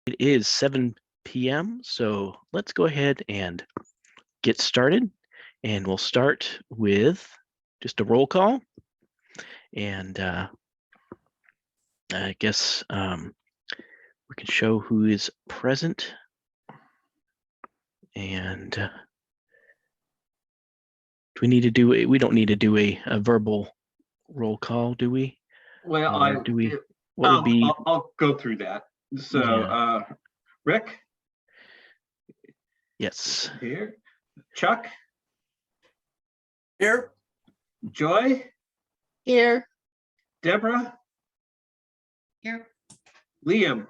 It is 7 p.m., so let's go ahead and get started. And we'll start with just a roll call. And I guess we can show who is present. And do we need to do we don't need to do a verbal roll call, do we? Well, I'll go through that. So, yeah. Rick? Yes. Here. Chuck? Here. Joy? Here. Deborah? Here. Liam?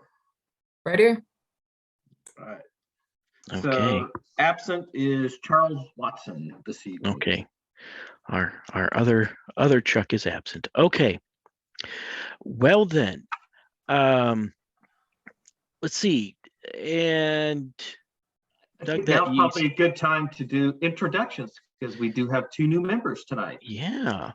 Right here. All right. Okay. So absent is Charles Watson this evening. Okay. Our other Chuck is absent. Okay. Well then, let's see. And Doug, now's probably a good time to do introductions because we do have 2 new members tonight. Yeah.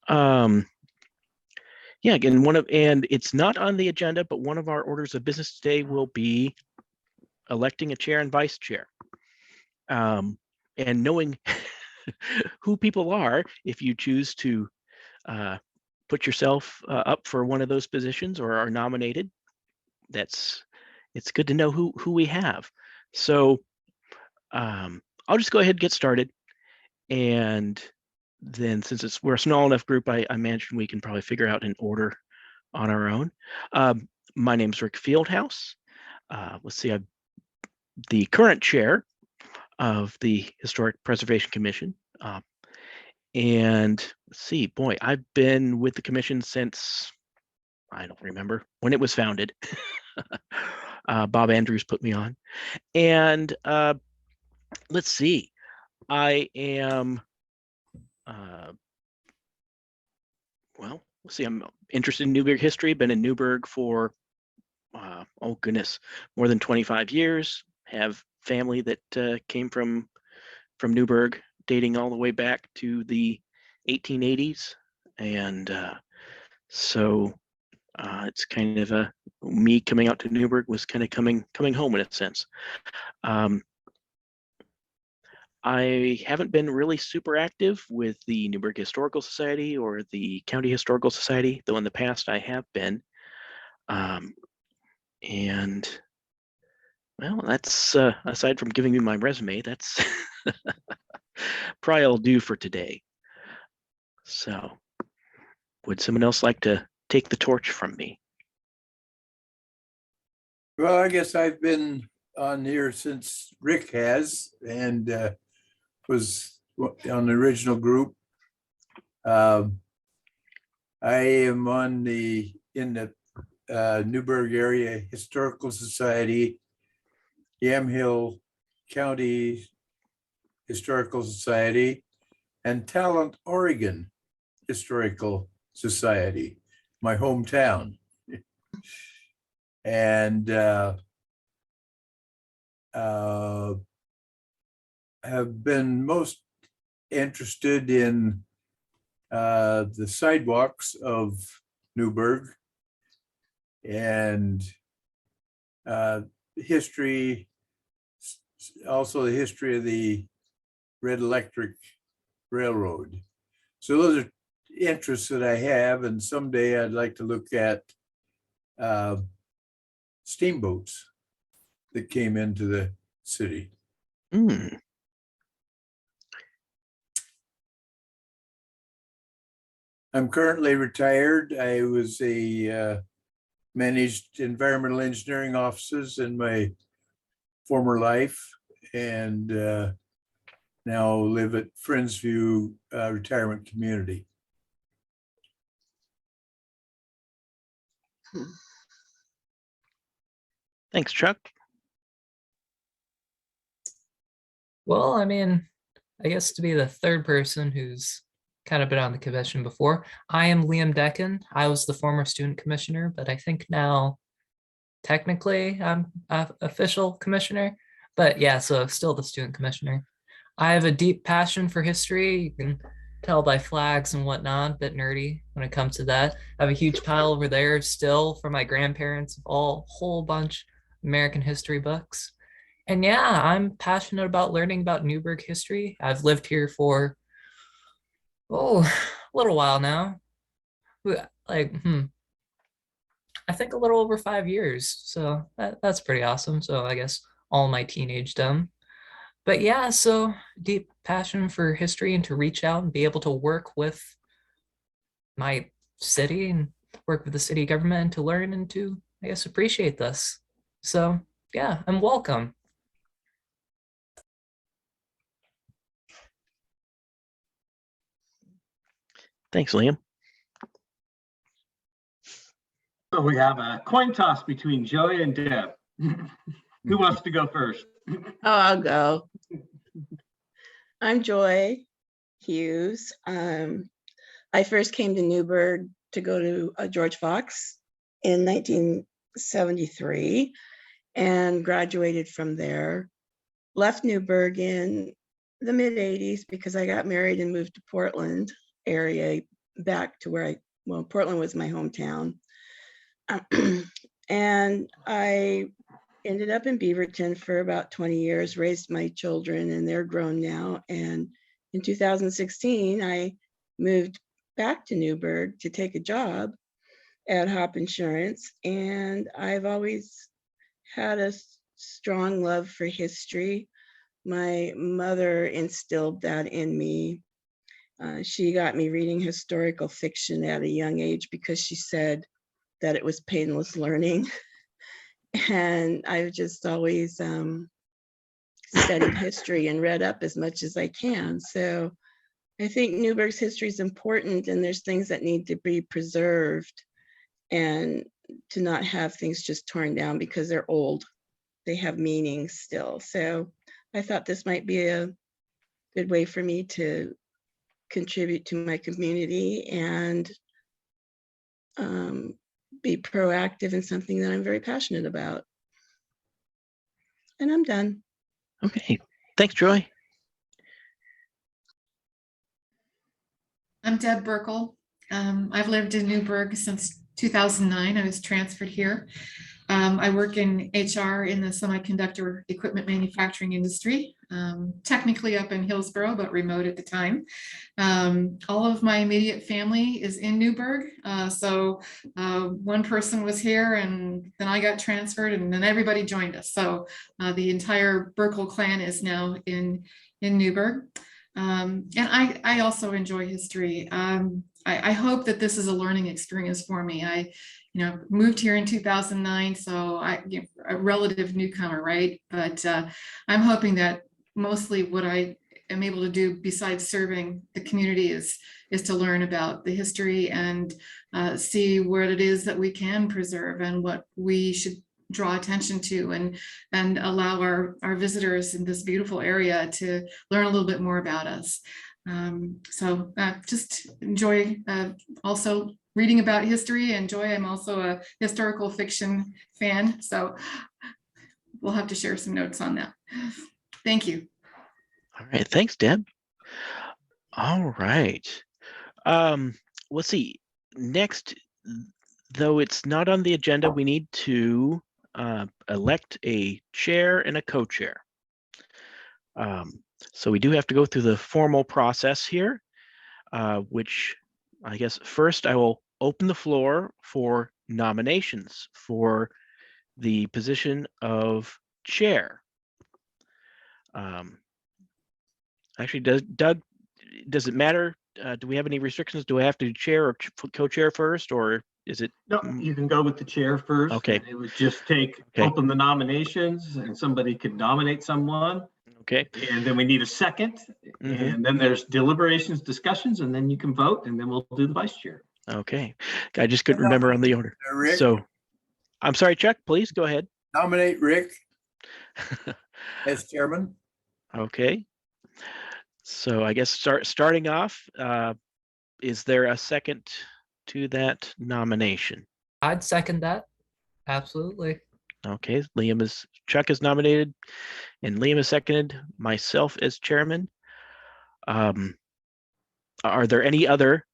Yeah, again, and it's not on the agenda, but one of our orders of business today will be electing a chair and vice chair. And knowing who people are, if you choose to put yourself up for one of those positions or are nominated, it's good to know who we have. So I'll just go ahead and get started. And then since we're a small enough group, I imagine we can probably figure out an order on our own. My name is Rick Fieldhouse. Let's see, I'm the current chair of the Historic Preservation Commission. And let's see, boy, I've been with the commission since, I don't remember when it was founded. Bob Andrews put me on. And let's see, I am, well, let's see, I'm interested in Newberg history, been in Newberg for, oh goodness, more than 25 years, have family that came from Newberg, dating all the way back to the 1880s. And so it's kind of me coming out to Newberg was kind of coming home in a sense. I haven't been really super active with the Newberg Historical Society or the County Historical Society, though in the past I have been. And well, that's aside from giving me my resume, that's probably I'll do for today. So would someone else like to take the torch from me? Well, I guess I've been on here since Rick has, and was on the original group. I am in the Newberg Area Historical Society, Yamhill County Historical Society, and Talent, Oregon Historical Society, my hometown. And have been most interested in the sidewalks of Newberg and history, also the history of the Red Electric Railroad. So those are interests that I have, and someday I'd like to look at steamboats that came into the city. Mm. I'm currently retired. I was managed environmental engineering offices in my former life, and now live at Friendsview Retirement Community. Thanks, Chuck. Well, I mean, I guess to be the third person who's kind of been on the commission before, I am Liam Decken. I was the former student commissioner, but I think now technically I'm an official commissioner. But yeah, so still the student commissioner. I have a deep passion for history. You can tell by flags and whatnot, a bit nerdy when it comes to that. I have a huge pile over there still from my grandparents, a whole bunch American history books. And yeah, I'm passionate about learning about Newberg history. I've lived here for, a little while now. Like, I think a little over 5 years. So that's pretty awesome. So I guess all my teenage done. But yeah, so deep passion for history and to reach out and be able to work with my city and work with the city government and to learn and to, I guess, appreciate this. So yeah, I'm welcome. Thanks, Liam. So we have a coin toss between Joey and Deb. Who wants to go first? Oh, I'll go. I'm Joy Hughes. I first came to Newberg to go to George Fox in 1973 and graduated from there. Left Newberg in the mid 80s because I got married and moved to Portland area back to where Portland was my hometown. And I ended up in Beaverton for about 20 years, raised my children, and they're grown now. And in 2016, I moved back to Newberg to take a job at Hop Insurance. And I've always had a strong love for history. My mother instilled that in me. She got me reading historical fiction at a young age because she said that it was painless learning. And I've just always studied history and read up as much as I can. So I think Newberg's history is important, and there's things that need to be preserved and to not have things just torn down because they're old. They have meaning still. So I thought this might be a good way for me to contribute to my community and be proactive in something that I'm very passionate about. And I'm done. Okay, thanks, Joy. I'm Deb Burkle. I've lived in Newberg since 2009. I was transferred here. I work in HR in the semiconductor equipment manufacturing industry, technically up in Hillsborough, but remote at the time. All of my immediate family is in Newberg. So one person was here and then I got transferred and then everybody joined us. So the entire Burkle clan is now in Newberg. And I also enjoy history. I hope that this is a learning experience for me. I moved here in 2009, so I'm a relative newcomer, right? But I'm hoping that mostly what I am able to do besides serving the community is to learn about the history and see what it is that we can preserve and what we should draw attention to and allow our visitors in this beautiful area to learn a little bit more about us. So just enjoy also reading about history. Enjoy. I'm also a historical fiction fan, so we'll have to share some notes on that. Thank you. All right, thanks, Deb. All right. Let's see. Next, though it's not on the agenda, we need to elect a chair and a co-chair. So we do have to go through the formal process here, which I guess first I will open the floor for nominations for the position of chair. Actually, does it matter? Do we have any restrictions? Do I have to chair or co-chair first, or is it? No, you can go with the chair first. Okay. And it would just take, Okay. open the nominations and somebody could nominate someone. Okay. And then we need a second. Mhm. And then there's deliberations, discussions, and then you can vote and then we'll do the vice chair. Okay. I just couldn't remember on the order. Rick, So I'm sorry, Chuck, please go ahead. nominate Rick as chairman. Okay. So I guess starting off, is there a second to that nomination? I'd second that. Absolutely. Okay, Chuck is nominated and Liam is seconded, myself as chairman. Are there any other,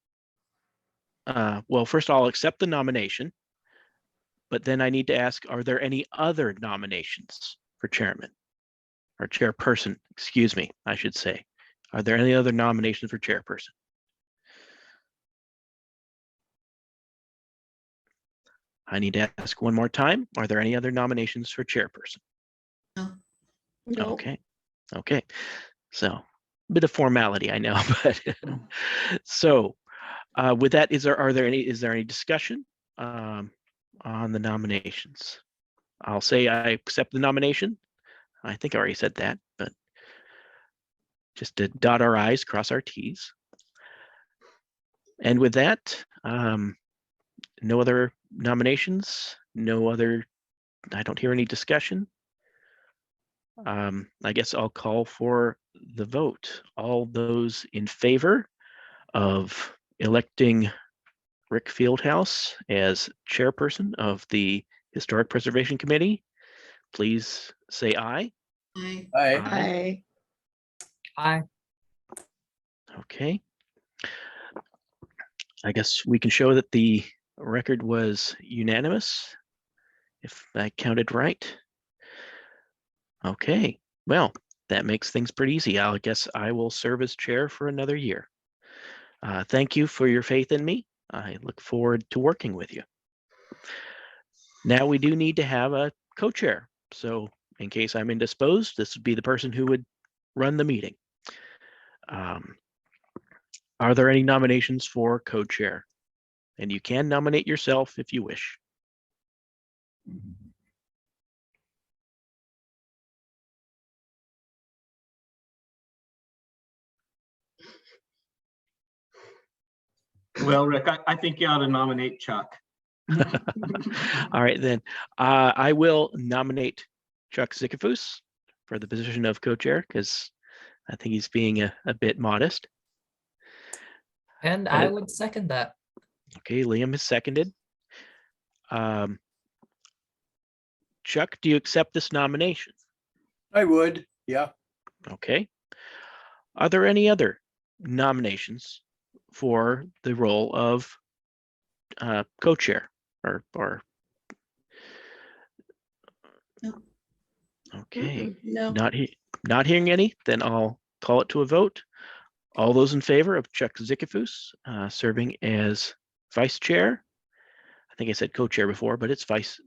well, first I'll accept the nomination. But then I need to ask, are there any other nominations for chairman? Or chairperson, excuse me, I should say. Are there any other nominations for chairperson? I need to ask one more time. Are there any other nominations for chairperson? No. No. Okay, okay. So a bit of formality, I know, but so with that, is there any discussion on the nominations? I'll say I accept the nomination. I think I already said that, but just to dot our I's, cross our T's. And with that, no other nominations, I don't hear any discussion. I guess I'll call for the vote. All those in favor of electing Rick Fieldhouse as chairperson of the Historic Preservation Committee, please say aye. I, Aye. Aye. Okay. I guess we can show that the record was unanimous, if I counted right. Okay, well, that makes things pretty easy. I guess I will serve as chair for another year. Thank you for your faith in me. I look forward to working with you. Now we do need to have a co-chair. So in case I'm indisposed, this would be the person who would run the meeting. Are there any nominations for co-chair? And you can nominate yourself if you wish. Well, Rick, I think you ought to nominate Chuck. All right, then I will nominate Chuck Zuckers for the position of co-chair because I think he's being a bit modest. And I would second that. Okay, Liam has seconded. Chuck, do you accept this nomination? I would, yeah. Okay. Are there any other nominations for the role of co-chair or No. okay, No. not hearing any, then I'll call it to a vote. All those in favor of Chuck Zuckers serving as vice chair? I think I said co-chair before, but it's vice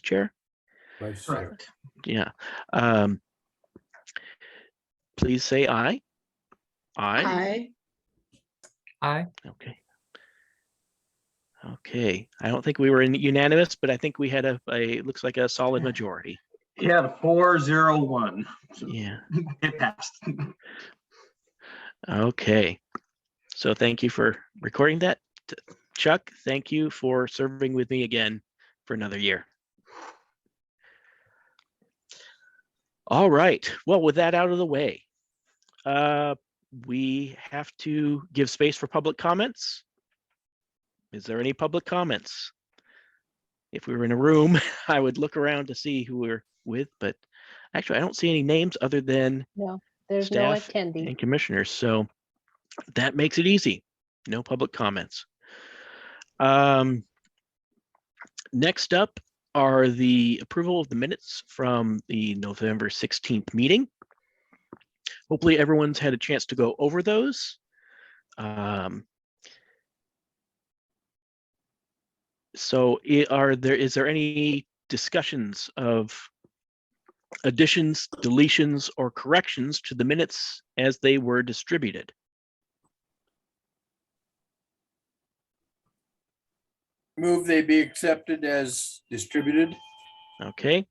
chair. Vice chair. Correct. Yeah. Please say aye. Aye. Aye. Aye. Okay. Okay. I don't think we were unanimous, but I think we had looks like a solid majority. Yeah, 401. So Yeah. it passed. Okay. So thank you for recording that. Chuck, thank you for serving with me again for another year. All right. Well, with that out of the way, we have to give space for public comments. Is there any public comments? If we were in a room, I would look around to see who we're with, but actually I don't see any names other than No, there's no staff attendee. and commissioners. So that makes it easy. No public comments. Next up are the approval of the minutes from the November 16th meeting. Hopefully everyone's had a chance to go over those. So is there any discussions of additions, deletions, or corrections to the minutes as they were distributed? Move they be accepted as distributed. Okay,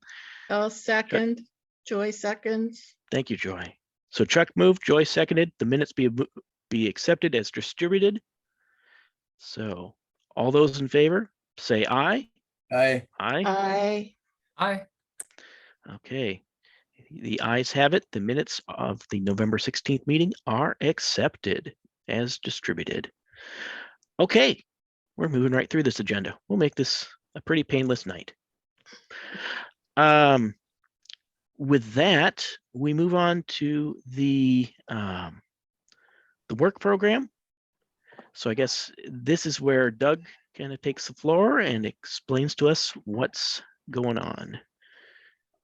I'll second. Joy seconds. thank you, Joy. So Chuck moved, Joy seconded, the minutes be accepted as distributed. So all those in favor, say aye. Aye. Aye. Aye. Aye. Okay. The ayes have it. The minutes of the November 16th meeting are accepted as distributed. Okay, we're moving right through this agenda. We'll make this a pretty painless night. With that, we move on to the work program. So I guess this is where Doug kind of takes the floor and explains to us what's going on.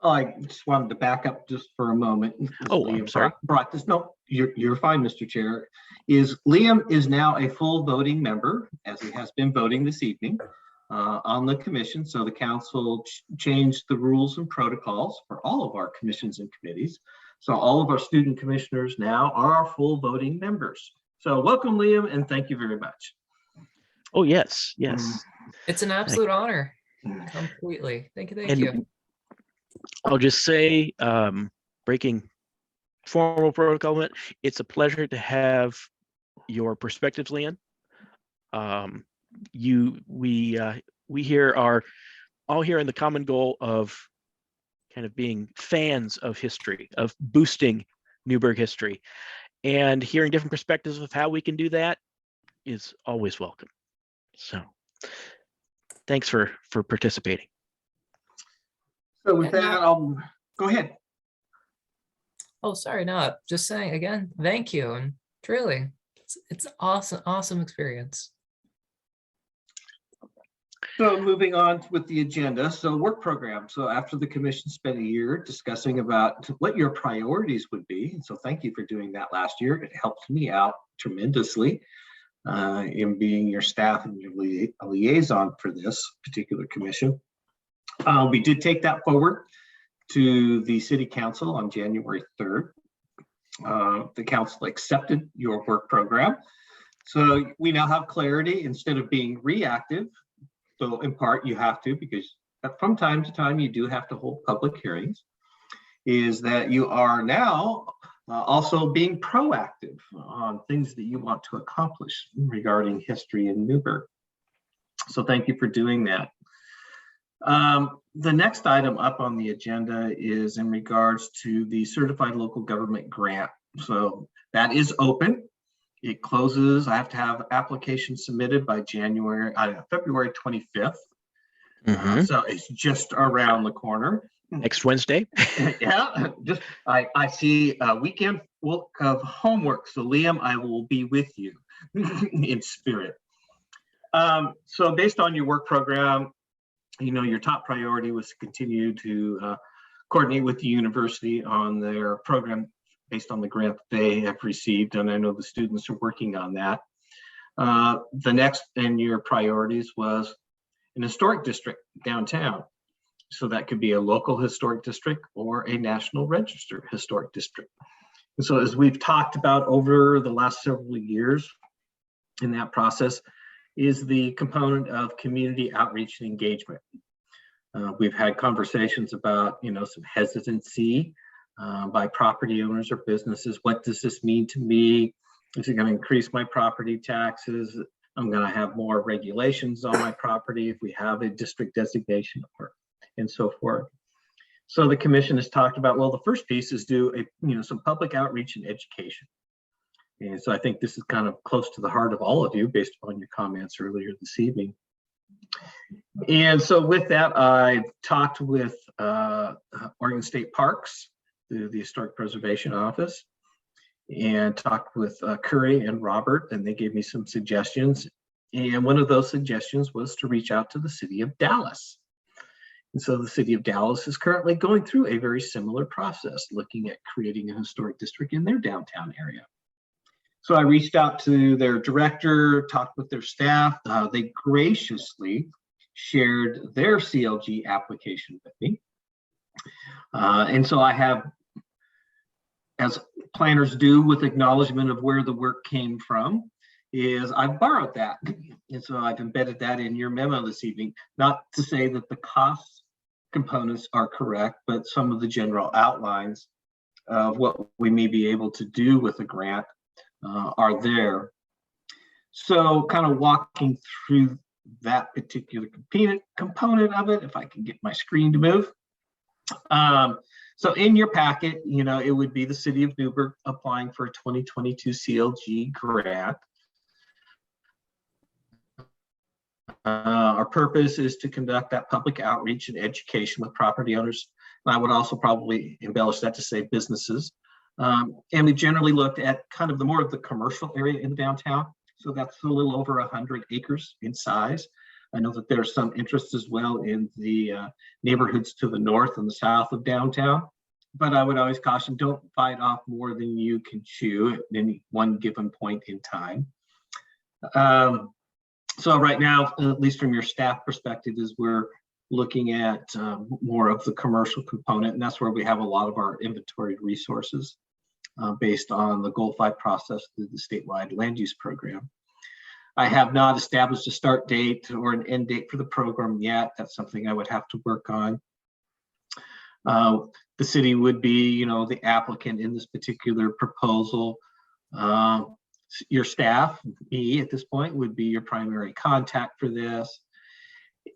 I just wanted to back up just for a moment. Oh, I'm sorry. Brought this. No, you're fine, Mr. Chair. Liam is now a full voting member, as he has been voting this evening on the commission. So the council changed the rules and protocols for all of our commissions and committees. So all of our student commissioners now are our full voting members. So welcome, Liam, and thank you very much. Oh, yes, yes. It's an absolute honor. Completely. Thank you. Thank And you. I'll just say, breaking formal protocol, it's a pleasure to have your perspectives, Leanne. We here are all here in the common goal of kind of being fans of history, of boosting Newberg history, and hearing different perspectives of how we can do that is always welcome. So thanks for participating. So with that, I'll go ahead. Oh, sorry, no, just saying again, thank you. And truly, it's awesome experience. So moving on with the agenda, so work program. So after the commission spent a year discussing about what your priorities would be, and so thank you for doing that last year. It helped me out tremendously in being your staff and your liaison for this particular commission. We did take that forward to the city council on January 3rd. The council accepted your work program. So we now have clarity instead of being reactive. So in part you have to, because from time to time you do have to hold public hearings, is that you are now also being proactive on things that you want to accomplish regarding history in Newberg. So thank you for doing that. The next item up on the agenda is in regards to the certified local government grant. So that is open. It closes. I have to have applications submitted by February 25th. So it's just around the corner. Next Wednesday. Yeah, just I see a weekend of homework. So Liam, I will be with you in spirit. So based on your work program, you know, your top priority was to continue to coordinate with the university on their program based on the grant they have received, and I know the students are working on that. The next in your priorities was an historic district downtown. So that could be a local historic district or a National Register historic district. And so as we've talked about over the last several years in that process is the component of community outreach and engagement. We've had conversations about, you know, some hesitancy by property owners or businesses. What does this mean to me? Is it going to increase my property taxes? I'm going to have more regulations on my property if we have a district designation and so forth. So the commission has talked about, well, the first piece is do some public outreach and education. And so I think this is kind of close to the heart of all of you based upon your comments earlier this evening. And so with that, I've talked with Oregon State Parks, the Historic Preservation Office, and talked with Curry and Robert, and they gave me some suggestions. And one of those suggestions was to reach out to the city of Dallas. And so the city of Dallas is currently going through a very similar process, looking at creating a historic district in their downtown area. So I reached out to their director, talked with their staff. They graciously shared their CLG application with me. And so I have, as planners do with acknowledgement of where the work came from, is I've borrowed that. And so I've embedded that in your memo this evening, not to say that the cost components are correct, but some of the general outlines of what we may be able to do with the grant are there. So kind of walking through that particular component of it, if I can get my screen to move. So in your packet, you know, it would be the city of Newberg applying for a 2022 CLG grant. Our purpose is to conduct that public outreach and education with property owners. And I would also probably embellish that to say businesses. And we generally looked at kind of the more of the commercial area in the downtown. So that's a little over 100 acres in size. I know that there's some interest as well in the neighborhoods to the north and the south of downtown. But I would always caution, don't bite off more than you can chew at any one given point in time. So right now, at least from your staff perspective, is we're looking at more of the commercial component, and that's where we have a lot of our inventory resources based on the Goal 5 process through the statewide land use program. I have not established a start date or an end date for the program yet. That's something I would have to work on. The city would be, the applicant in this particular proposal. Your staff, me at this point, would be your primary contact for this.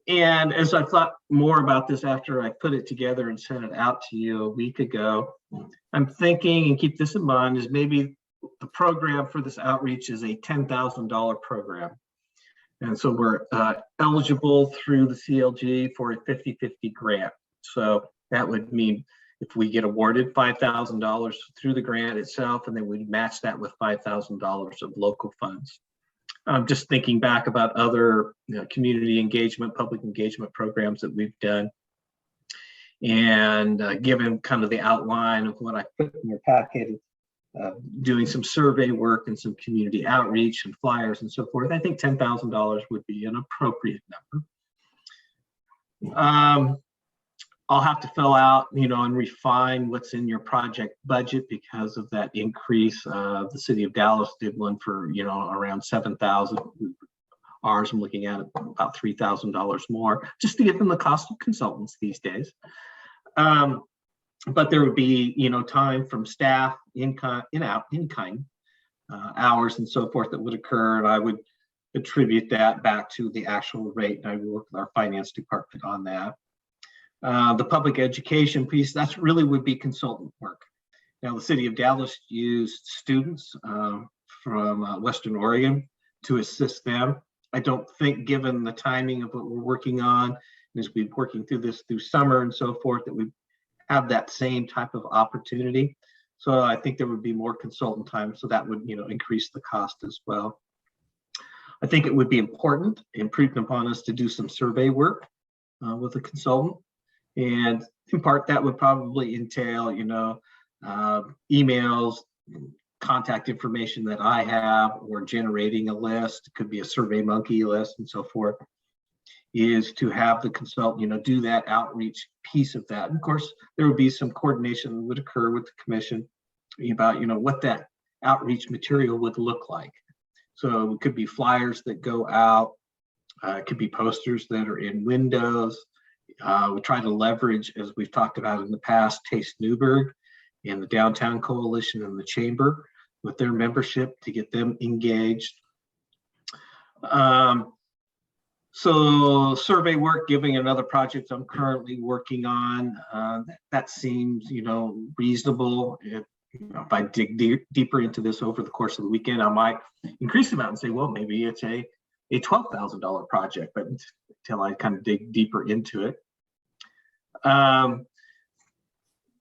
And as I thought more about this after I put it together and sent it out to you a week ago, I'm thinking, and keep this in mind, is maybe the program for this outreach is a $10,000 program. And so we're eligible through the CLG for a 50-50 grant. So that would mean if we get awarded $5,000 through the grant itself, and then we match that with $5,000 of local funds. I'm just thinking back about other community engagement, public engagement programs that we've done. And given kind of the outline of what I put in your packet, doing some survey work and some community outreach and flyers and so forth, I think $10,000 would be an appropriate number. I'll have to fill out, and refine what's in your project budget because of that increase. The city of Dallas did one for, around $7,000. Ours, I'm looking at about $3,000 more, just to give them the cost of consultants these days. But there would be, time from staff, in-kind hours and so forth that would occur, and I would attribute that back to the actual rate, and I would work with our finance department on that. The public education piece, that's really would be consultant work. Now, the city of Dallas used students from Western Oregon to assist them. I don't think, given the timing of what we're working on, as we've been working through this through summer and so forth, that we have that same type of opportunity. So I think there would be more consultant time, so that would, increase the cost as well. I think it would be important and prudent upon us to do some survey work with a consultant. And in part, that would probably entail, emails, contact information that I have, or generating a list. It could be a Survey Monkey list and so forth, is to have the consultant, do that outreach piece of that. And of course, there would be some coordination that would occur with the commission about, what that outreach material would look like. So it could be flyers that go out. It could be posters that are in windows. We try to leverage, as we've talked about in the past, Taste Newberg and the Downtown Coalition and the Chamber with their membership to get them engaged. So survey work, giving another project I'm currently working on, that seems, reasonable. If I dig deeper into this over the course of the weekend, I might increase the amount and say, well, maybe it's a $12,000 project, but until I kind of dig deeper into it.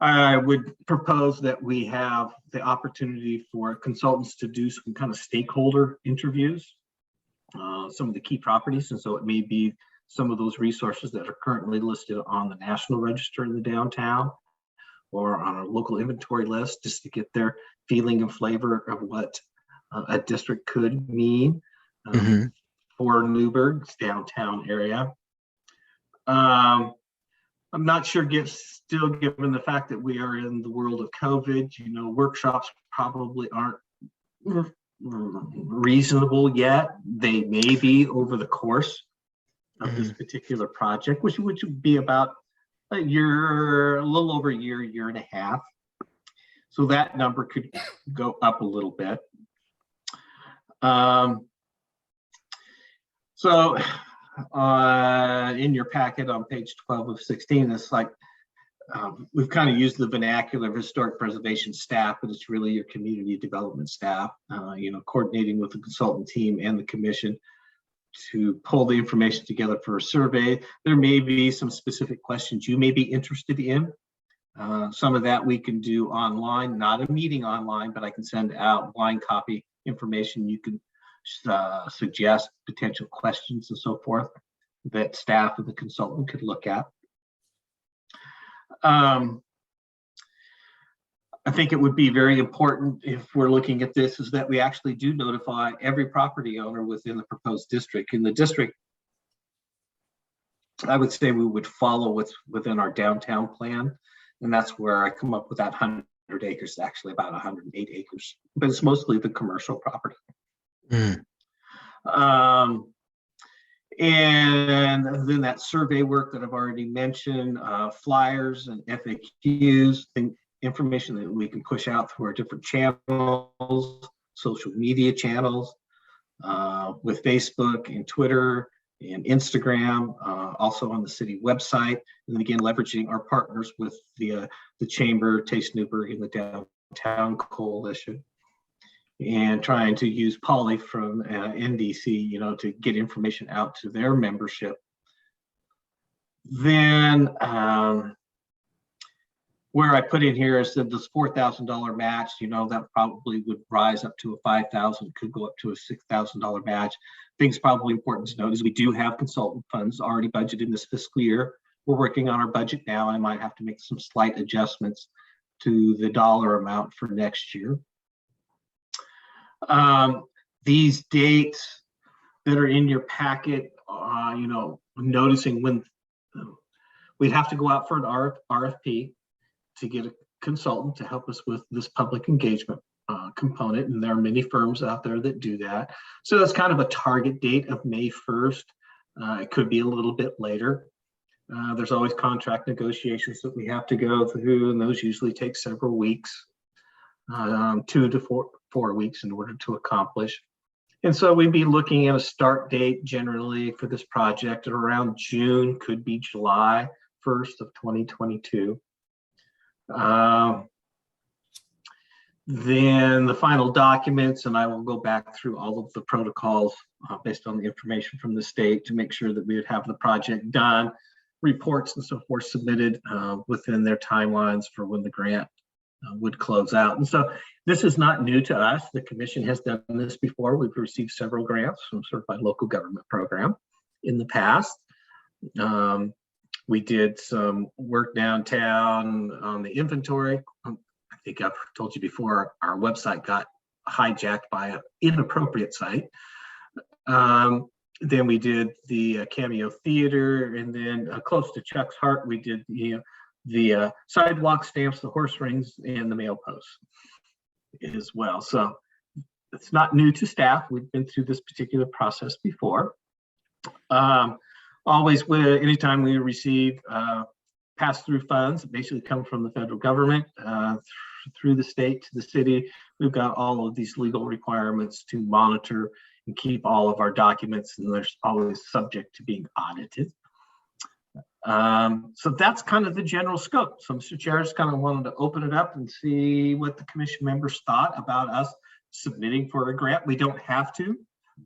I would propose that we have the opportunity for consultants to do some kind of stakeholder interviews, some of the key properties. And so it may be some of those resources that are currently listed on the National Register in the downtown or on a local inventory list, just to get their feeling and flavor of what a district could mean for Newberg's downtown area. I'm not sure, still given the fact that we are in the world of COVID, workshops probably aren't reasonable yet. They may be over the course of this particular project, which would be about a little over a year and a half. So that number could go up a little bit. So in your packet on page 12 of 16, it's like we've kind of used the vernacular of historic preservation staff, but it's really your community development staff, coordinating with the consultant team and the commission to pull the information together for a survey. There may be some specific questions you may be interested in. Some of that we can do online, not a meeting online, but I can send out blind copy information. You can suggest potential questions and so forth. that staff and the consultant could look at. I think it would be very important, if we're looking at this, is that we actually do notify every property owner within the proposed district. In the district, I would say we would follow what's within our downtown plan. And that's where I come up with that 100 acres, actually about 108 acres, but it's mostly the commercial property. Mm. And then that survey work that I've already mentioned, flyers and FAQs, information that we can push out through our different channels, social media channels, with Facebook and Twitter and Instagram, also on the city website. And then again, leveraging our partners with the Chamber, Taste Newberg, and the Downtown Coalition, and trying to use Polly from NDC, to get information out to their membership. Then where I put in here is that this $4,000 match, that probably would rise up to a $5,000, could go up to a $6,000 match. Things probably important to note is we do have consultant funds already budgeted in this fiscal year. We're working on our budget now. I might have to make some slight adjustments to the dollar amount for next year. These dates that are in your packet, noticing when we'd have to go out for an RFP to get a consultant to help us with this public engagement component. And there are many firms out there that do that. So that's kind of a target date of May 1st. It could be a little bit later. There's always contract negotiations that we have to go through, and those usually take several weeks, 2 to 4 weeks in order to accomplish. And so we'd be looking at a start date generally for this project at around June, could be July 1st of 2022. Then the final documents, and I will go back through all of the protocols based on the information from the state to make sure that we would have the project done, reports and so forth submitted within their timelines for when the grant would close out. And so this is not new to us. The commission has done this before. We've received several grants from Certified Local Government Program in the past. We did some work downtown on the inventory. I think I've told you before, our website got hijacked by an inappropriate site. Then we did the Cameo Theater, and then close to Chuck's heart, we did the sidewalk stamps, the horse rings, and the mail posts as well. So it's not new to staff. We've been through this particular process before. Always, anytime we receive pass-through funds, basically come from the federal government through the state to the city, we've got all of these legal requirements to monitor and keep all of our documents, and they're always subject to being audited. So that's kind of the general scope. So Mr. Chair, just kind of wanted to open it up and see what the commission members thought about us submitting for a grant. We don't have to,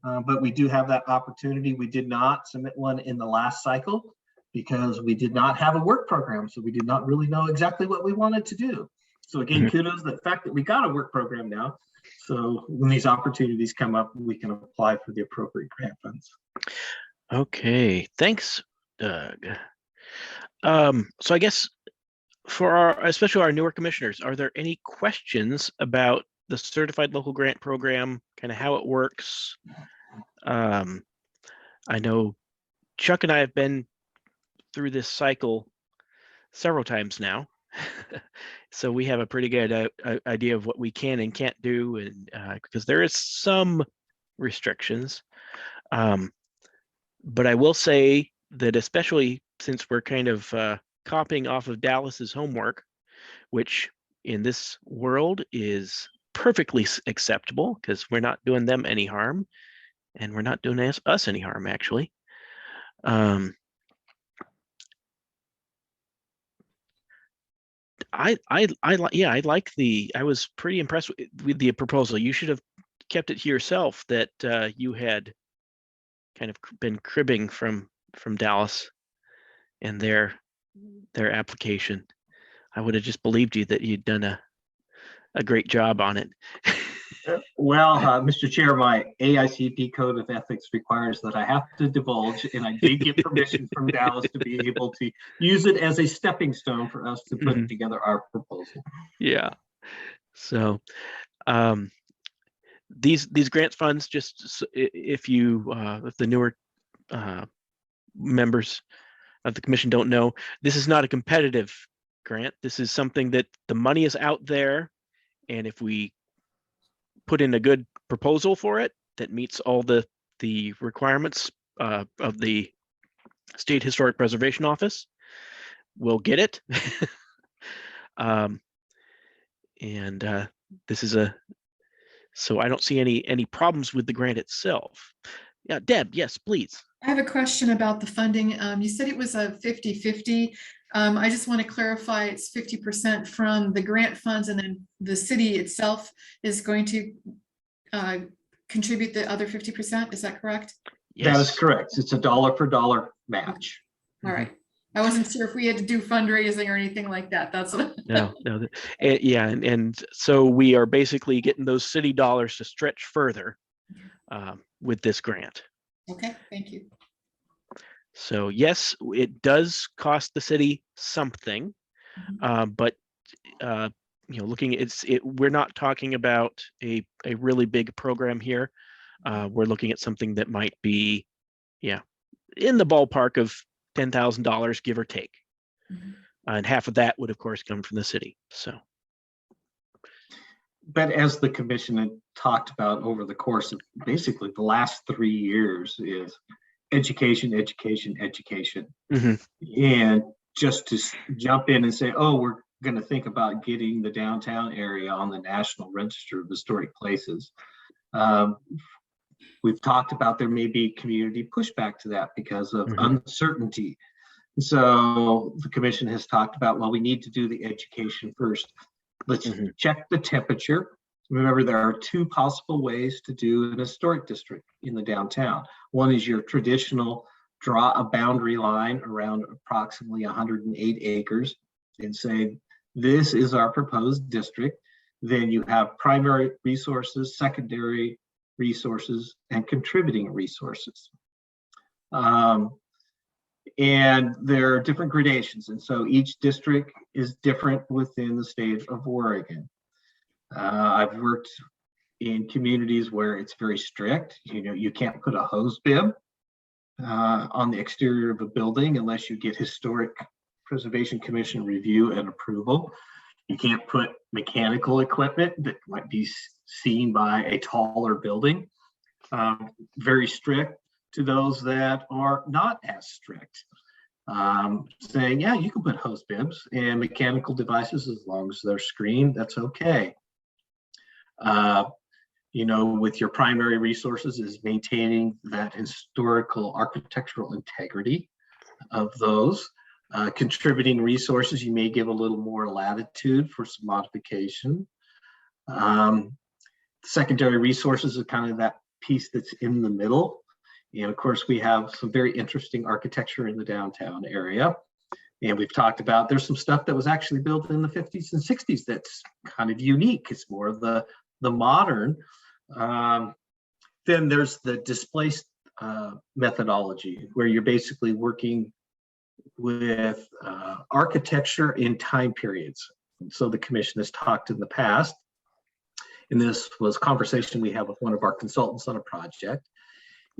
but we do have that opportunity. We did not submit one in the last cycle because we did not have a work program. So we did not really know exactly what we wanted to do. So again, kudos to the fact that we got a work program now. So when these opportunities come up, we can apply for the appropriate grant funds. Okay, thanks, Doug. So I guess for especially our newer commissioners, are there any questions about the Certified Local Grant Program, kind of how it works? I know Chuck and I have been through this cycle several times now. So we have a pretty good idea of what we can and can't do, and because there is some restrictions. But I will say that, especially since we're kind of copying off of Dallas's homework, which in this world is perfectly acceptable because we're not doing them any harm, and we're not doing us any harm, actually. I was pretty impressed with the proposal. You should have kept it to yourself that you had kind of been cribbing from Dallas and their application. I would have just believed you that you'd done a great job on it. Well, Mr. Chair, my AICP Code of Ethics requires that I have to divulge, and I did get permission from Dallas to be able to use it as a stepping stone for us to put together our proposal. Yeah. So these grant funds, if the newer members of the commission don't know, this is not a competitive grant. This is something that the money is out there, and if we put in a good proposal for it that meets all the requirements of the State Historic Preservation Office, we'll get it. This is so I don't see any problems with the grant itself. Yeah, Deb, yes, please. I have a question about the funding. You said it was a 50-50. I just want to clarify it's 50% from the grant funds, and then the city itself is going to contribute the other 50%. Is that correct? Yes. That is correct. It's a dollar for dollar match. All right. I wasn't sure if we had to do fundraising or anything like that. That's what. No. Yeah, and so we are basically getting those city dollars to stretch further with this grant. Okay, thank you. So yes, it does cost the city something, but looking at we're not talking about a really big program here. We're looking at something that might be, in the ballpark of $10,000, give or take, and half of that would, of course, come from the city. So, but as the commission had talked about over the course of basically the last 3 years, is education, education, education. And just to jump in and say, oh, we're going to think about getting the downtown area on the National Register of Historic Places. We've talked about there may be community pushback to that because of uncertainty. So the commission has talked about, well, we need to do the education first. Let's check the temperature. Remember, there are two possible ways to do an historic district in the downtown. One is your traditional draw a boundary line around approximately 108 acres and say, this is our proposed district. Then you have primary resources, secondary resources, and contributing resources. And there are different gradations. And so each district is different within the state of Oregon. I've worked in communities where it's very strict. You can't put a hose bib on the exterior of a building unless you get Historic Preservation Commission review and approval. You can't put mechanical equipment that might be seen by a taller building. Very strict to those that are not as strict. Saying, yeah, you can put hose bibs and mechanical devices as long as they're screened, that's okay. With your primary resources is maintaining that historical architectural integrity of those. Contributing resources, you may give a little more latitude for some modification. Secondary resources are kind of that piece that's in the middle. And of course, we have some very interesting architecture in the downtown area. And we've talked about, there's some stuff that was actually built in the 50s and 60s that's kind of unique. It's more of the modern. Then there's the displaced methodology, where you're basically working with architecture in time periods. And so the commission has talked in the past, and this was a conversation we had with one of our consultants on a project,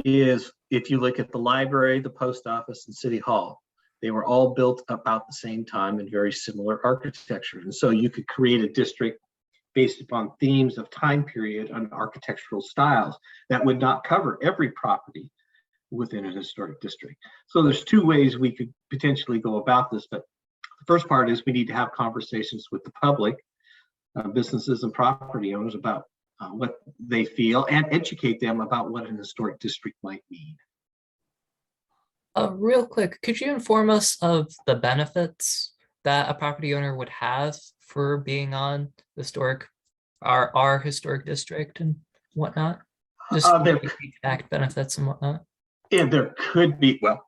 is if you look at the library, the post office, and City Hall, they were all built about the same time in very similar architecture. And so you could create a district based upon themes of time period and architectural styles that would not cover every property within a historic district. So there's two ways we could potentially go about this, but the first part is we need to have conversations with the public, businesses and property owners about what they feel, and educate them about what an historic district might mean. Real quick, could you inform us of the benefits that a property owner would have for being on our historic district and whatnot? Just exact benefits and whatnot. And there could be, well,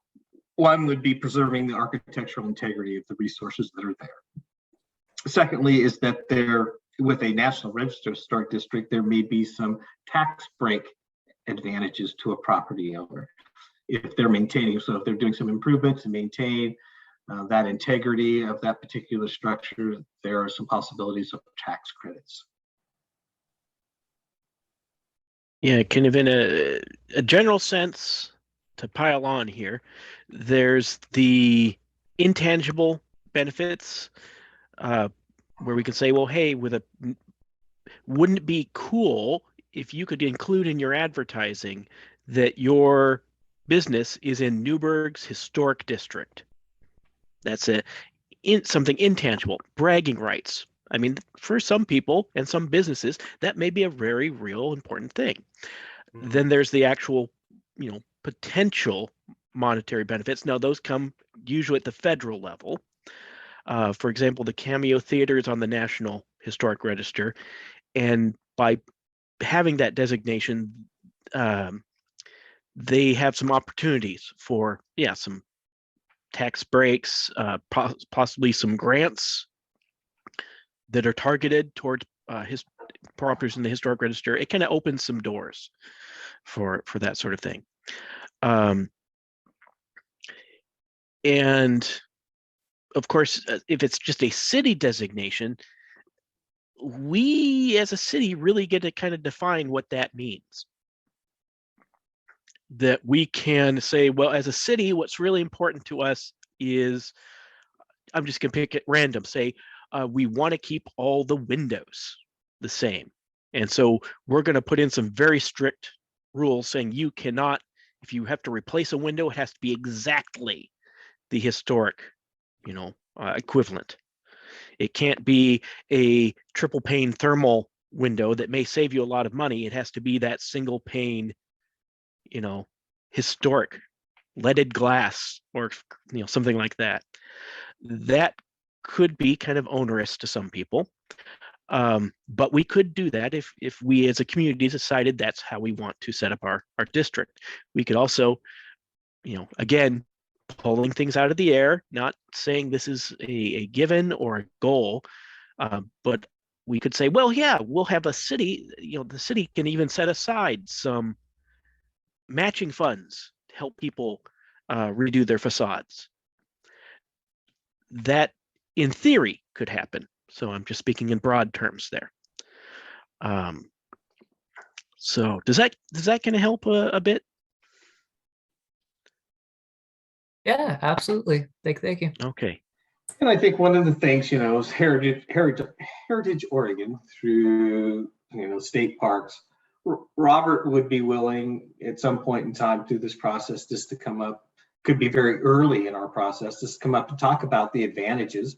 one would be preserving the architectural integrity of the resources that are there. Secondly, is that there with a National Register Historic District, there may be some tax break advantages to a property owner if they're maintaining. So if they're doing some improvements and maintain that integrity of that particular structure, there are some possibilities of tax credits. Yeah, kind of in a general sense, to pile on here, there's the intangible benefits where we can say, well, hey, wouldn't it be cool if you could include in your advertising that your business is in Newberg's historic district? That's something intangible, bragging rights. I mean, for some people and some businesses, that may be a very real important thing. Then there's the actual, potential monetary benefits. Now, those come usually at the federal level. For example, the Cameo Theater is on the National Historic Register, and by having that designation, they have some opportunities for, some tax breaks, possibly some grants that are targeted towards properties in the historic register. It kind of opens some doors for that sort of thing. And of course, if it's just a city designation, we as a city really get to kind of define what that means. That we can say, well, as a city, what's really important to us is, I'm just going to pick at random, say, we want to keep all the windows the same. And so we're going to put in some very strict rules saying you cannot, if you have to replace a window, it has to be exactly the historic, equivalent. It can't be a triple pane thermal window that may save you a lot of money. It has to be that single pane, historic leaded glass or, something like that. That could be kind of onerous to some people. But we could do that if we as a community decided that's how we want to set up our district. We could also, again, pulling things out of the air, not saying this is a given or a goal, but we could say, well, yeah, we'll have a city, the city can even set aside some matching funds to help people redo their facades. That, in theory, could happen. So I'm just speaking in broad terms there. So does that kind of help a bit? Yeah, absolutely. Thank you. Okay. And I think one of the things, is Heritage Oregon through, state parks. Robert would be willing at some point in time through this process just to come up, could be very early in our process, just come up and talk about the advantages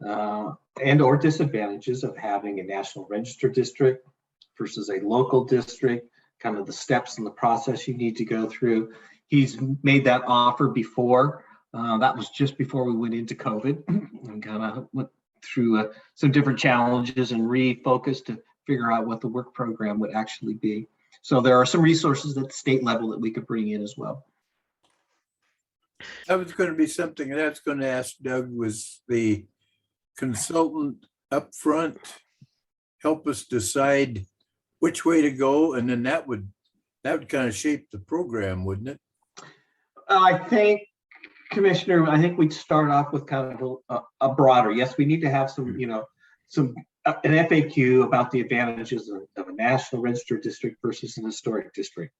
and or disadvantages of having a National Register district versus a local district, kind of the steps in the process you need to go through. He's made that offer before. That was just before we went into COVID and kind of went through some different challenges and refocused to figure out what the work program would actually be. So there are some resources at the state level that we could bring in as well. That was going to be something that I was going to ask Doug, was the consultant up front help us decide which way to go, and then that would kind of shape the program, wouldn't it? I think, Commissioner, we'd start off with kind of a broader. Yes, we need to have some, an FAQ about the advantages of a National Register district versus an historic district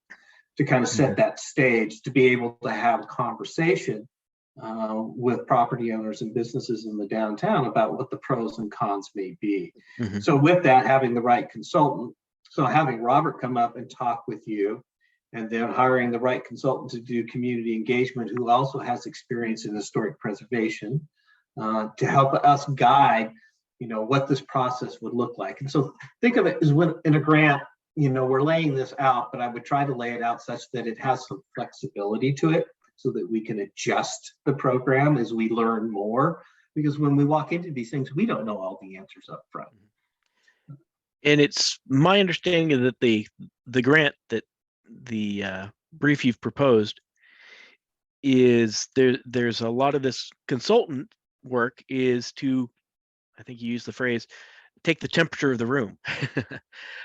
to kind of set that stage to be able to have a conversation with property owners and businesses in the downtown about what the pros and cons may be. So with that, having the right consultant, so having Robert come up and talk with you, and then hiring the right consultant to do community engagement who also has experience in historic preservation to help us guide, what this process would look like. And so think of it as when in a grant, we're laying this out, but I would try to lay it out such that it has some flexibility to it so that we can adjust the program as we learn more. Because when we walk into these things, we don't know all the answers up front. And it's my understanding that the grant that the brief you've proposed is there's a lot of this consultant work is to, I think you used the phrase, take the temperature of the room,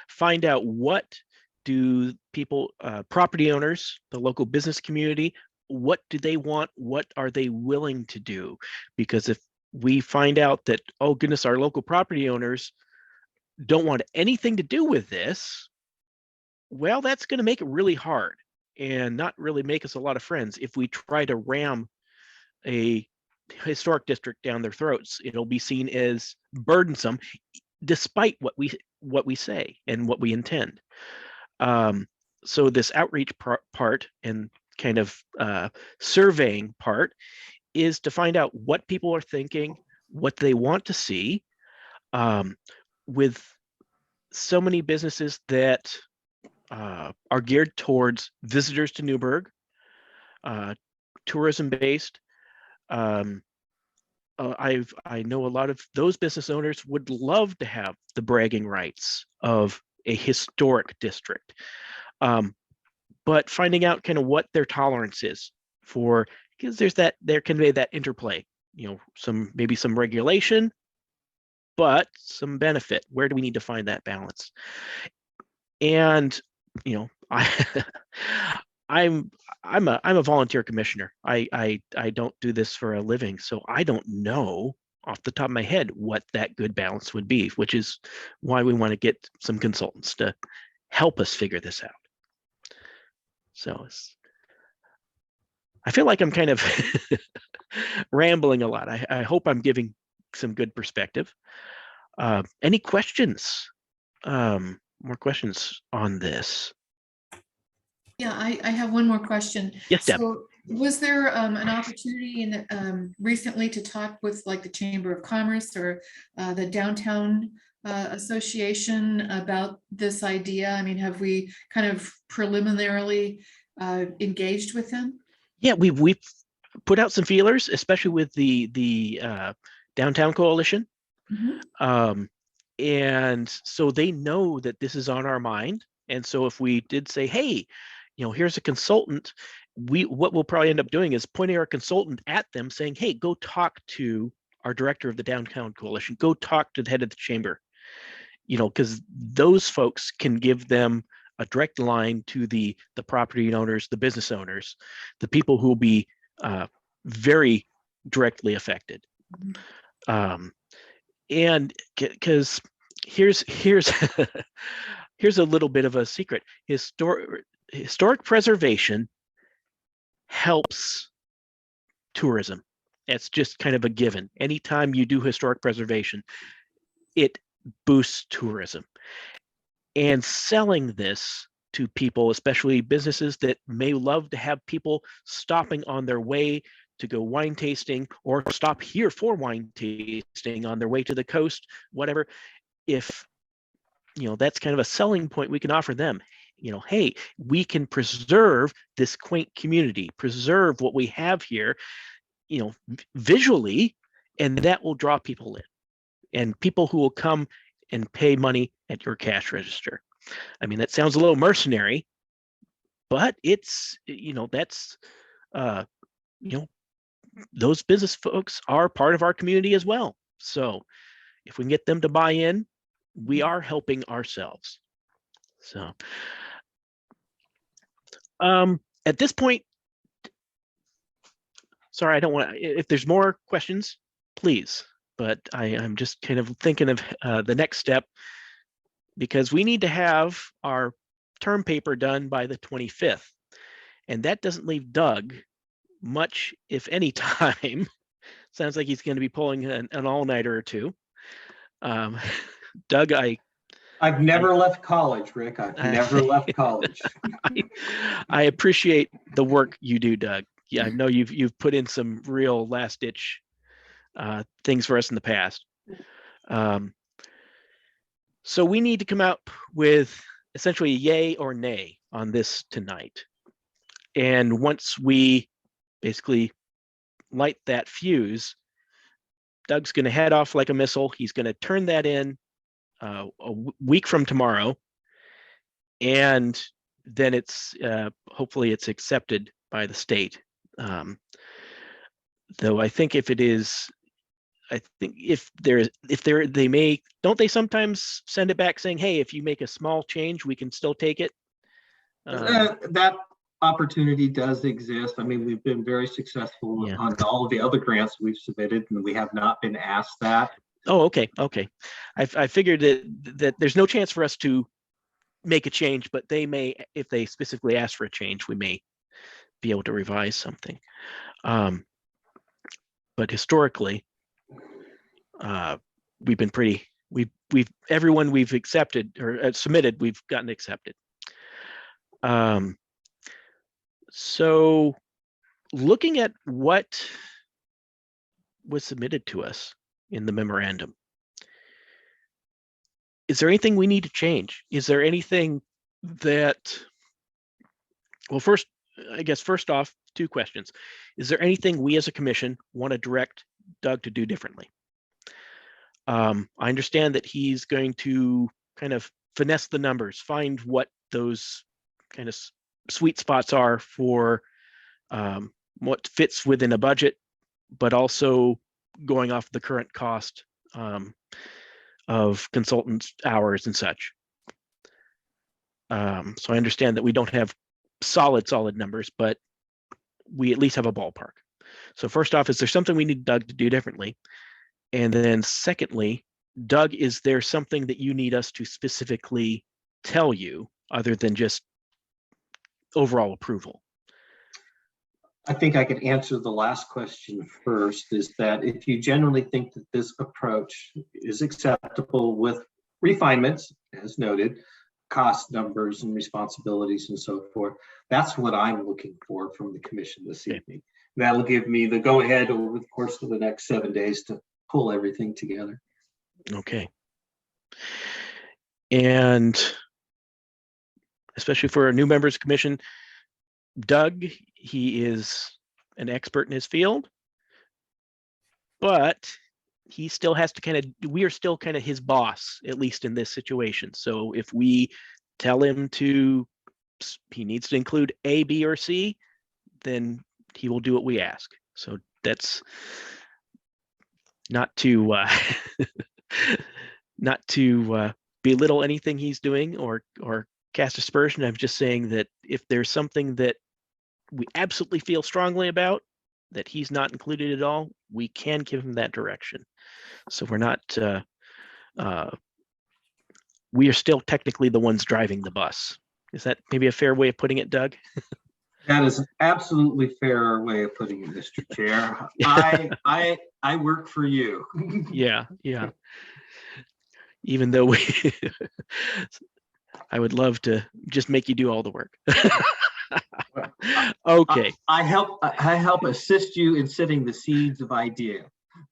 find out what do people, property owners, the local business community, what do they want? What are they willing to do? Because if we find out that, oh goodness, our local property owners don't want anything to do with this, well, that's going to make it really hard and not really make us a lot of friends. If we try to ram a historic district down their throats, it'll be seen as burdensome, despite what we say and what we intend. So this outreach part and kind of surveying part is to find out what people are thinking, what they want to see. With so many businesses that are geared towards visitors to Newberg, tourism based. I know a lot of those business owners would love to have the bragging rights of a historic district, but finding out kind of what their tolerance is for, because there can be that interplay, maybe some regulation, but some benefit. Where do we need to find that balance? And I'm a volunteer commissioner. I don't do this for a living, so I don't know off the top of my head what that good balance would be, which is why we want to get some consultants to help us figure this out. So I feel like I'm kind of rambling a lot. I hope I'm giving some good perspective. Any questions? More questions on this? Yeah, I have one more question. Yes, Deb. So was there an opportunity recently to talk with like the Chamber of Commerce or the Downtown Association about this idea? I mean, have we kind of preliminarily engaged with them? Yeah, we've put out some feelers, especially with the Downtown Coalition. Mm-hmm. And so they know that this is on our mind. And so if we did say, hey, here's a consultant, what we'll probably end up doing is pointing our consultant at them saying, hey, go talk to our director of the Downtown Coalition, go talk to the head of the chamber, because those folks can give them a direct line to the property owners, the business owners, the people who will be very directly affected. And because here's here's a little bit of a secret. Historic preservation helps tourism. It's just kind of a given. Anytime you do historic preservation, it boosts tourism. And selling this to people, especially businesses that may love to have people stopping on their way to go wine tasting or stop here for wine tasting on their way to the coast, whatever. If, that's kind of a selling point we can offer them, hey, we can preserve this quaint community, preserve what we have here, visually, and that will draw people in, and people who will come and pay money at your cash register. I mean, that sounds a little mercenary, but it's, that's, those business folks are part of our community as well. So if we can get them to buy in, we are helping ourselves. So at this point, sorry, I don't want, if there's more questions, please, but I'm just kind of thinking of the next step, because we need to have our term paper done by the 25th. And that doesn't leave Doug much, if any, time. Sounds like he's going to be pulling an all-nighter or two. Doug, I've never left college, Rick. I've never left college. I appreciate the work you do, Doug. Yeah, I know you've put in some real last-ditch things for us in the past. So we need to come out with essentially a yay or nay on this tonight. And once we basically light that fuse, Doug's going to head off like a missile. He's going to turn that in a week from tomorrow. And then it's hopefully it's accepted by the state. Though I think if it is I think they may, don't they sometimes send it back saying, hey, if you make a small change, we can still take it? That opportunity does exist. I mean, we've been very successful Yeah. on all of the other grants we've submitted, and we have not been asked that. Oh, okay. I figured that there's no chance for us to make a change, but they may, if they specifically ask for a change, we may be able to revise something. But historically, we've been everyone we've accepted or submitted, we've gotten accepted. So looking at what was submitted to us in the memorandum, is there anything we need to change? Is there anything that, well, first off, two questions. Is there anything we as a commission want to direct Doug to do differently? I understand that he's going to kind of finesse the numbers, find what those kind of sweet spots are for what fits within a budget, but also going off the current cost of consultants' hours and such. So I understand that we don't have solid numbers, but we at least have a ballpark. So first off, is there something we need Doug to do differently? And then secondly, Doug, is there something that you need us to specifically tell you other than just overall approval? I think I could answer the last question first, is that if you generally think that this approach is acceptable with refinements, as noted, cost numbers and responsibilities and so forth, that's what I'm looking for from the commission this evening. That'll give me the go-ahead over the course of the next 7 days to pull everything together. Okay. And especially for a new members commission, Doug, he is an expert in his field, but he still has to we are still kind of his boss, at least in this situation. So if we tell him he needs to include A, B, or C, then he will do what we ask. So that's not to belittle anything he's doing or cast aspersion. I'm just saying that if there's something that we absolutely feel strongly about that he's not included at all, we can give him that direction. So we're not, we are still technically the ones driving the bus. Is that maybe a fair way of putting it, Doug? That is an absolutely fair way of putting it, Mr. Chair. I work for you. Yeah. Even though I would love to just make you do all the work. Okay. I help assist you in setting the seeds of idea,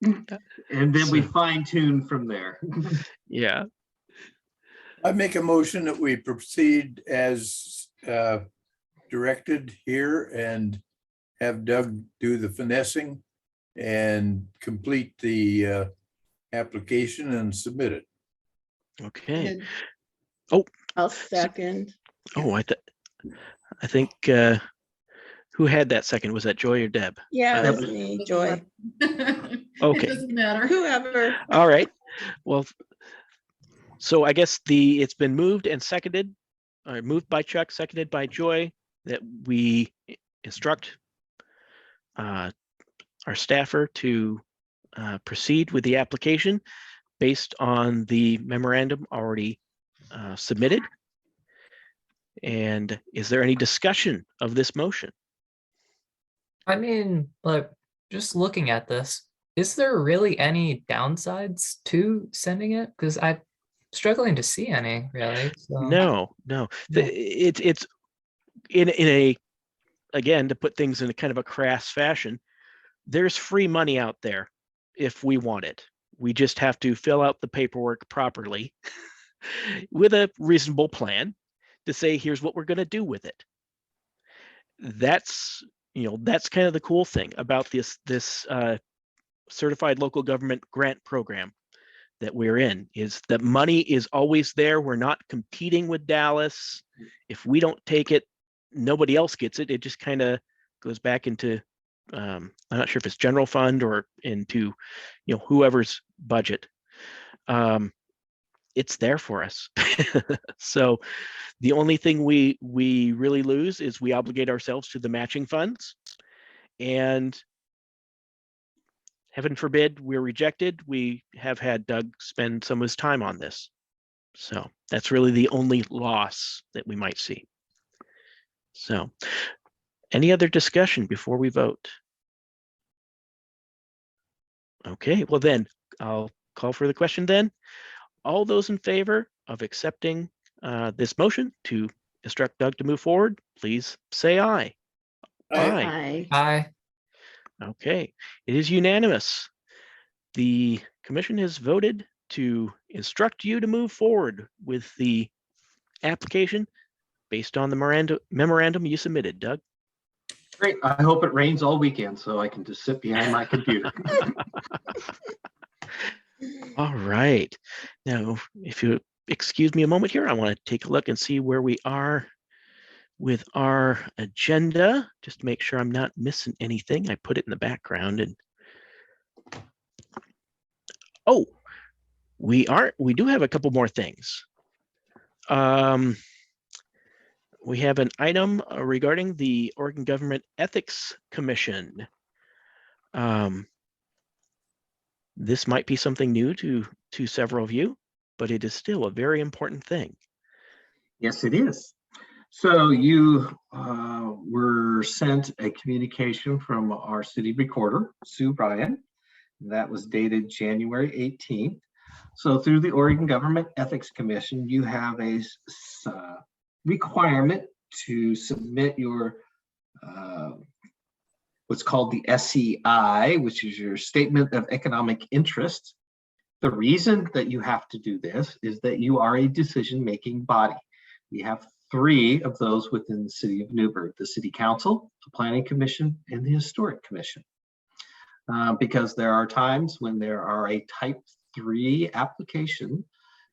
and then we fine tune from there. Yeah. I make a motion that we proceed as directed here and have Doug do the finessing and complete the application and submit it. Okay. I'll second. Oh, I think who had that second? Was that Joy or Deb? Yeah, that's me, Joy. Okay. It doesn't matter. Whoever. All right. Well, so I guess it's been moved and seconded, moved by Chuck, seconded by Joy, that we instruct our staffer to proceed with the application based on the memorandum already submitted. And is there any discussion of this motion? I mean, like, just looking at this, is there really any downsides to sending it? Because I'm struggling to see any, really. So. No. It's in a, again, to put things in a kind of a crass fashion, there's free money out there if we want it. We just have to fill out the paperwork properly with a reasonable plan to say, here's what we're going to do with it. That's kind of the cool thing about this certified local government grant program that we're in, is that money is always there. We're not competing with Dallas. If we don't take it, nobody else gets it. It just kind of goes back into I'm not sure if it's general fund or into, whoever's budget. It's there for us. So the only thing we really lose is we obligate ourselves to the matching funds, and heaven forbid we're rejected. We have had Doug spend some of his time on this. So that's really the only loss that we might see. So any other discussion before we vote? Okay, well then I'll call for the question then. All those in favor of accepting this motion to instruct Doug to move forward, please say aye. Aye. Aye. Okay, it is unanimous. The commission has voted to instruct you to move forward with the application based on the memorandum you submitted, Doug. Great. I hope it rains all weekend so I can just sit behind my computer. All right. Now, if you excuse me a moment here, I want to take a look and see where we are with our agenda, just to make sure I'm not missing anything. I put it in the background and oh, we do have a couple more things. We have an item regarding the Oregon Government Ethics Commission. This might be something new to several of you, but it is still a very important thing. Yes, it is. So you were sent a communication from our city recorder, Sue Bryan. That was dated January 18th. So through the Oregon Government Ethics Commission, you have a requirement to submit your what's called the SEI, which is your Statement of Economic Interest. The reason that you have to do this is that you are a decision-making body. We have 3 of those within the city of Newberg: the City Council, the Planning Commission, and the Historic Commission. Because there are times when there are a type 3 application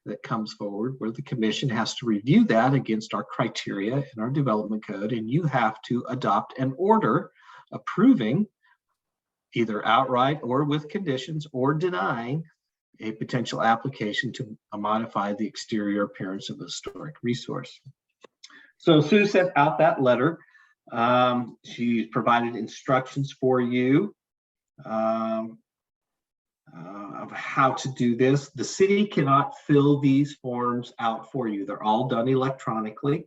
that comes forward where the commission has to review that against our criteria in our development code, and you have to adopt an order approving, either outright or with conditions, or denying a potential application to modify the exterior appearance of a historic resource. So Sue sent out that letter. She provided instructions for you of how to do this. The city cannot fill these forms out for you. They're all done electronically.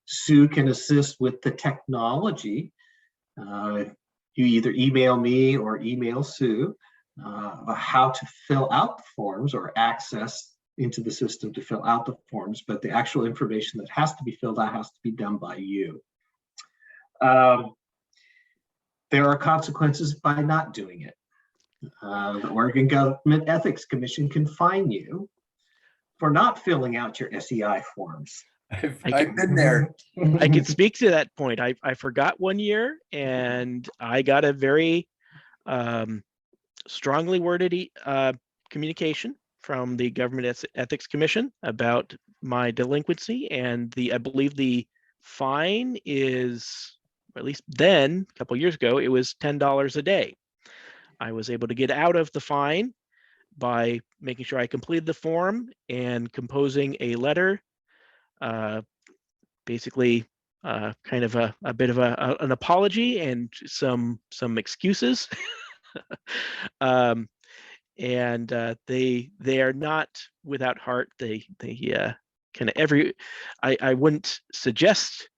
Sue can assist with the technology. You either email me or email Sue about how to fill out the forms or access into the system to fill out the forms, but the actual information that has to be filled out has to be done by you. There are consequences by not doing it. The Oregon Government Ethics Commission can fine you for not filling out your SEI forms. I've been there. I can speak to that point. I forgot one year, and I got a very strongly worded communication from the Government Ethics Commission about my delinquency, and I believe the fine is, or at least then, a couple of years ago, it was $10 a day. I was able to get out of the fine by making sure I completed the form and composing a letter, basically kind of a bit of an apology and some excuses. And they are not without heart. They kind of I wouldn't suggest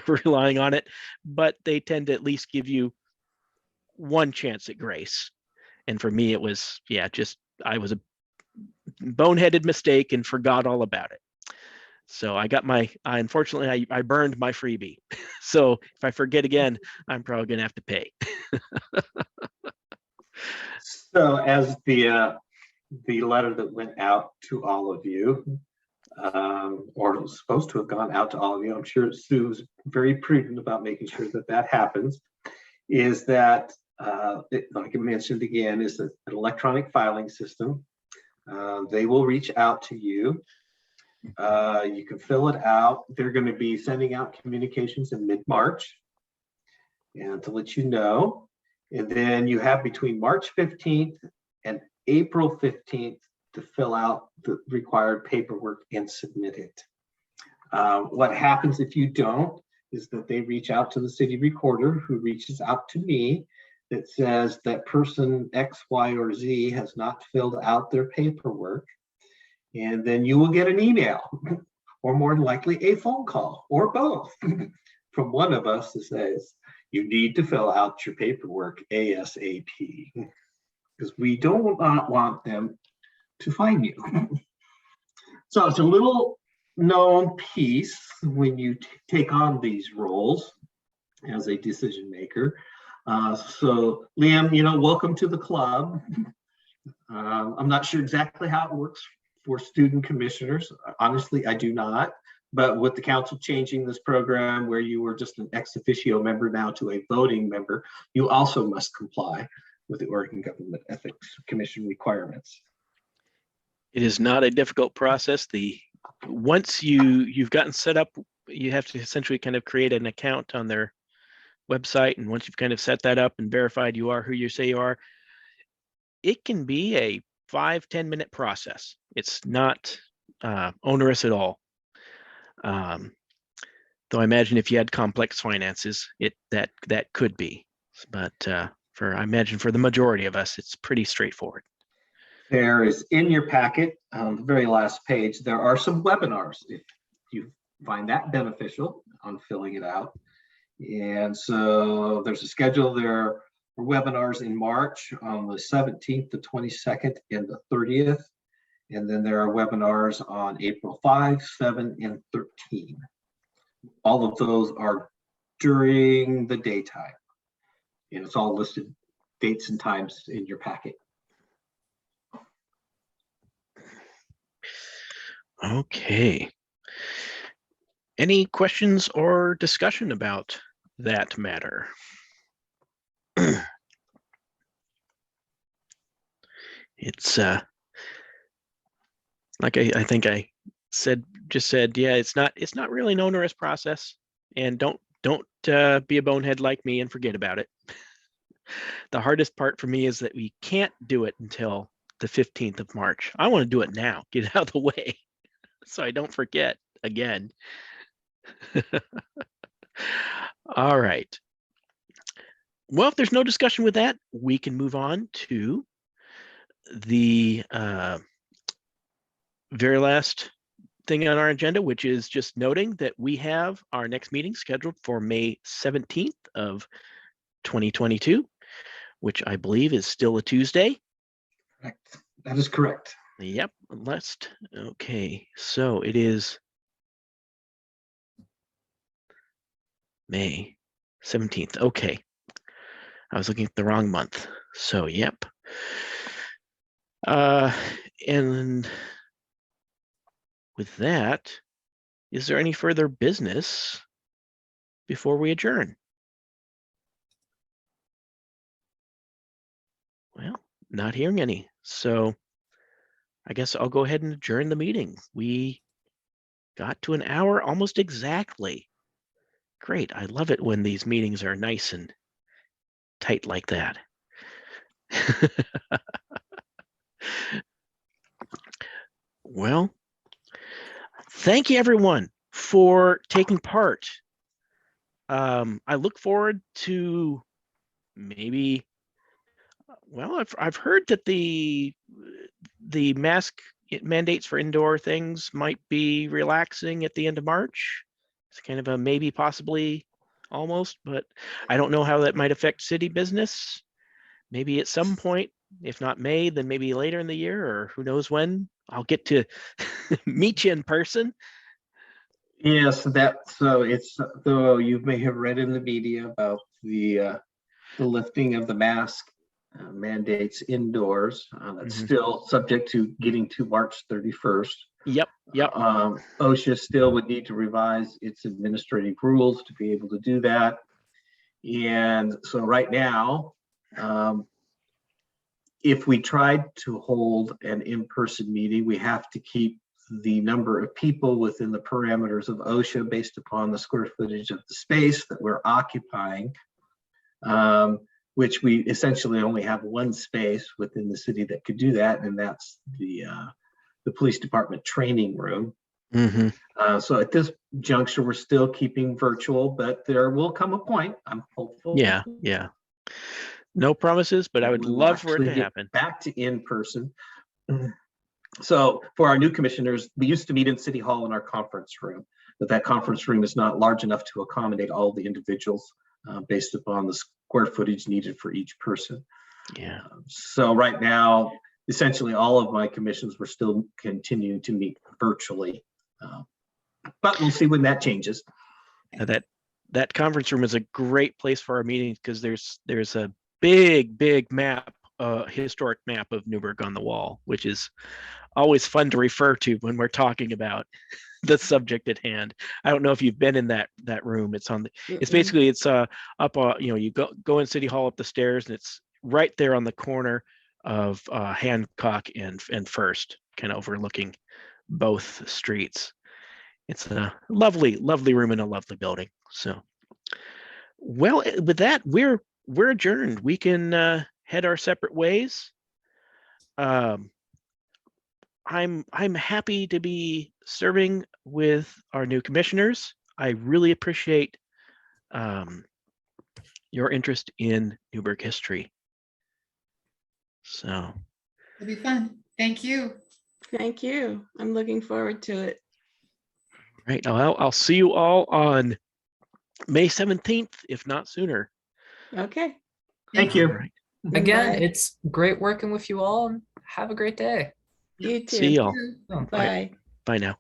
relying on it, but they tend to at least give you one chance at grace. And for me, it was, I was a boneheaded mistake and forgot all about it. So I got unfortunately, I burned my freebie. So if I forget again, I'm probably gonna have to pay. So as the letter that went out to all of you, or was supposed to have gone out to all of you, I'm sure Sue's very prudent about making sure that happens, is that, like I mentioned again, is an electronic filing system. They will reach out to you. You can fill it out. They're going to be sending out communications in mid-March. and to let you know. And then you have between March 15th and April 15th to fill out the required paperwork and submit it. What happens if you don't is that they reach out to the city recorder, who reaches out to me, that says that person X, Y, or Z has not filled out their paperwork. And then you will get an email, or more than likely a phone call, or both, from one of us that says, you need to fill out your paperwork ASAP, because we don't want them to fine you. So it's a little known piece when you take on these roles as a decision maker. So Liam, welcome to the club. I'm not sure exactly how it works for student commissioners. Honestly, I do not. But with the council changing this program where you were just an ex officio member now to a voting member, you also must comply with the Oregon Government Ethics Commission requirements. It is not a difficult process. Once you've gotten set up, you have to essentially kind of create an account on their website. And once you've kind of set that up and verified you are who you say you are, it can be a 5-10 minute process. It's not onerous at all. Though I imagine if you had complex finances, that could be. But I imagine for the majority of us, it's pretty straightforward. There is in your packet, on the very last page, there are some webinars if you find that beneficial on filling it out. And so there's a schedule there for webinars in March on the 17th, the 22nd, and the 30th. And then there are webinars on April 5, 7, and 13. All of those are during the daytime. And it's all listed dates and times in your packet. Okay. Any questions or discussion about that matter? It's like I think I just said, yeah, it's not really an onerous process, and don't be a bonehead like me and forget about it. The hardest part for me is that we can't do it until the 15th of March. I want to do it now, get it out of the way, so I don't forget again. All right. Well, if there's no discussion with that, we can move on to the very last thing on our agenda, which is just noting that we have our next meeting scheduled for May 17th of 2022, which I believe is still a Tuesday. Correct. That is correct. Yep. Okay. So it is May 17th. Okay. I was looking at the wrong month. So, yep. And with that, is there any further business before we adjourn? Well, not hearing any. So I guess I'll go ahead and adjourn the meeting. We got to an hour almost exactly. Great. I love it when these meetings are nice and tight like that. Well, thank you everyone for taking part. I look forward to maybe, well, I've heard that the mask mandates for indoor things might be relaxing at the end of March. It's kind of a maybe, possibly, almost, but I don't know how that might affect city business. Maybe at some point, if not May, then maybe later in the year, or who knows when I'll get to meet you in person. Yes, though you may have read in the media about the lifting of the mask mandates indoors. That's still subject to getting to March 31st. Yep. OSHA still would need to revise its administrative rules to be able to do that. And so right now, if we tried to hold an in-person meeting, we have to keep the number of people within the parameters of OSHA based upon the square footage of the space that we're occupying. which we essentially only have one space within the city that could do that, and that's the police department training room. So at this juncture, we're still keeping virtual, but there will come a point, I'm hopeful. Yeah. No promises, but I would we will love for it actually to get happen. back to in person. So for our new commissioners, we used to meet in City Hall in our conference room, but that conference room is not large enough to accommodate all the individuals based upon the square footage needed for each person. Yeah. So right now, essentially all of my commissions were still continuing to meet virtually, but we'll see when that changes. That conference room is a great place for our meetings because there's a big map, historic map of Newberg on the wall, which is always fun to refer to when we're talking about the subject at hand. I don't know if you've been in that room. It's on the. It's basically up. You go in City Hall up the stairs, and it's right there on the corner of Hancock and First, kind of overlooking both streets. It's a lovely room in a lovely building. So, well, with that, we're adjourned. We can head our separate ways. I'm happy to be serving with our new commissioners. I really appreciate your interest in Newberg history. So It'll be fun. Thank you. Thank you. I'm looking forward to it. right, I'll see you all on May 17th, if not sooner. Okay. Thank you. All right. Again, Bye. it's great working with you all, and have a great day. You too. See y'all. Oh, Bye. Bye now.